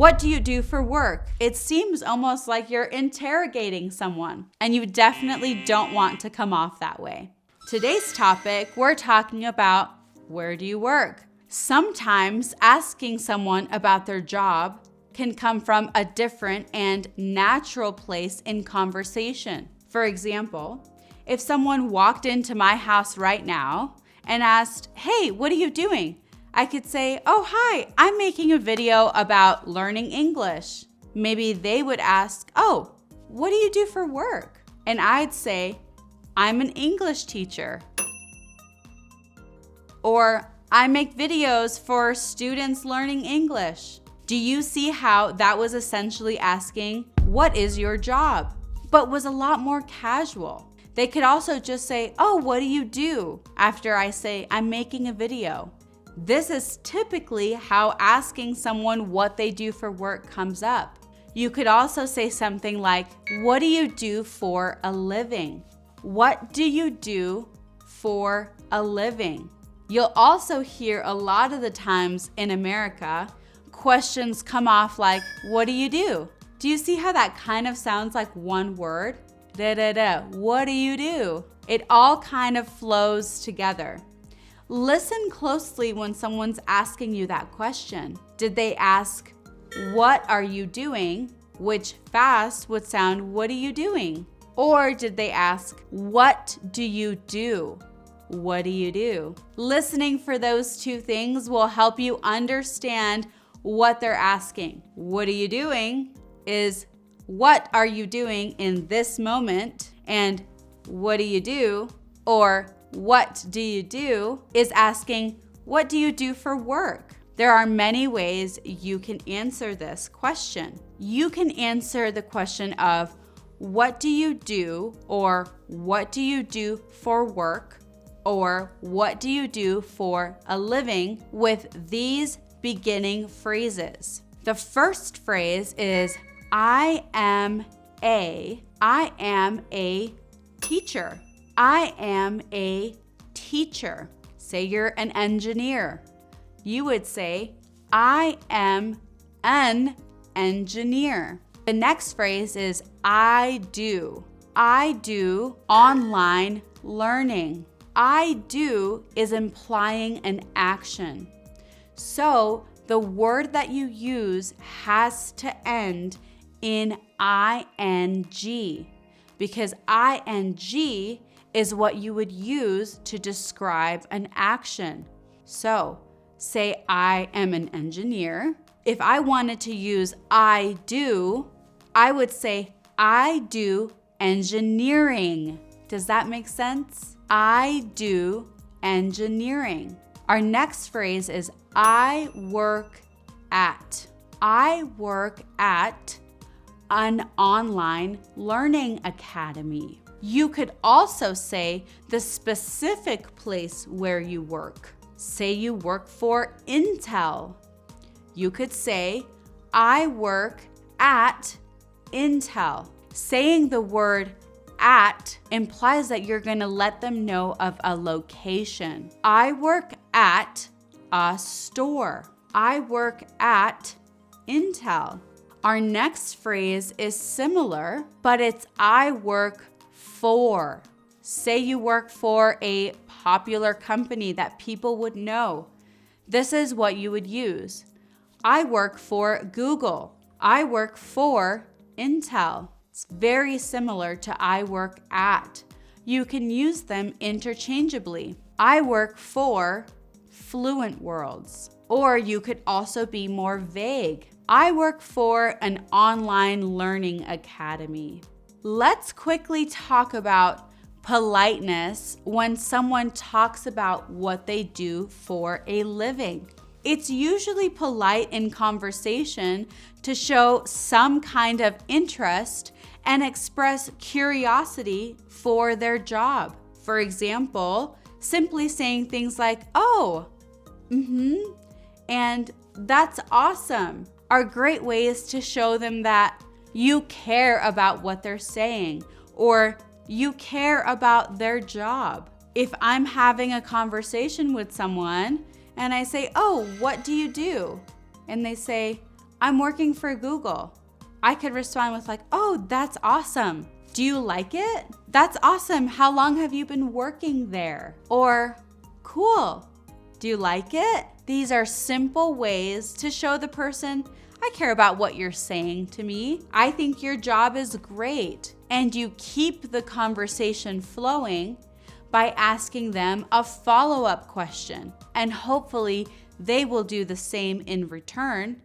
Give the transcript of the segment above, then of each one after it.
What do you do for work? It seems almost like you're interrogating someone, and you definitely don't want to come off that way. Today's topic, we're talking about where do you work? Sometimes asking someone about their job can come from a different and natural place in conversation. For example, if someone walked into my house right now and asked, "Hey, what are you doing?" I could say, "Oh, hi, I'm making a video about learning English." Maybe they would ask, "Oh, what do you do for work?" And I'd say, "I'm an English teacher." Or, "I make videos for students learning English." Do you see how that was essentially asking, "What is your job?" but was a lot more casual. They could also just say, "Oh, what do you do?" after I say, "I'm making a video." This is typically how asking someone what they do for work comes up. You could also say something like, "What do you do for a living?" What do you do for a living? You'll also hear a lot of the times in America, questions come off like, "What do you do?" Do you see how that kind of sounds like one word? What do you do? It all kind of flows together. Listen closely when someone's asking you that question. Did they ask, "What are you doing?" which fast would sound, "What are you doing?" Or did they ask, "What do you do?" What do you do? Listening for those two things will help you understand what they're asking. What are you doing is what are you doing in this moment? And what do you do? Or what do you do is asking, what do you do for work? There are many ways you can answer this question. You can answer the question of what do you do, or what do you do for work, or what do you do for a living with these beginning phrases. The first phrase is I am a teacher. I am a teacher. Say you're an engineer. You would say, I am an engineer. The next phrase is I do. I do online learning. I do is implying an action. So the word that you use has to end in ing, because ing is what you would use to describe an action. So say I am an engineer. If I wanted to use I do, I would say I do engineering. Does that make sense? I do engineering. Our next phrase is I work at. I work at an online learning academy. You could also say the specific place where you work. Say you work for Intel. You could say, I work at Intel. Saying the word at implies that you're going to let them know of a location. I work at a store. I work at Intel. Our next phrase is similar, but it's I work for. Say you work for a popular company that people would know. This is what you would use. I work for Google. I work for Intel. It's very similar to I work at. You can use them interchangeably. I work for fluentworlds. Or you could also be more vague. I work for an online learning academy. Let's quickly talk about politeness when someone talks about what they do for a living. It's usually polite in conversation to show some kind of interest and express curiosity for their job. For example, simply saying things like, "Oh, and that's awesome," are great ways to show them that you care about what they're saying or you care about their job. If I'm having a conversation with someone and I say, "Oh, what do you do?" and they say, I'm working for Google. I could respond with like, oh, that's awesome. Do you like it? That's awesome. How long have you been working there? Or, cool. Do you like it? These are simple ways to show the person, I care about what you're saying to me. I think your job is great. And you keep the conversation flowing by asking them a follow-up question. And hopefully they will do the same in return.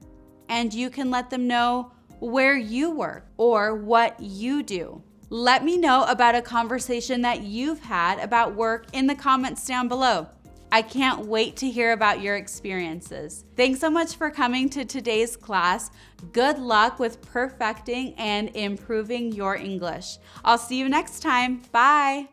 And you can let them know where you work or what you do. Let me know about a conversation that you've had about work in the comments down below. I can't wait to hear about your experiences. Thanks so much for coming to today's class. Good luck with perfecting and improving your English. I'll see you next time. Bye.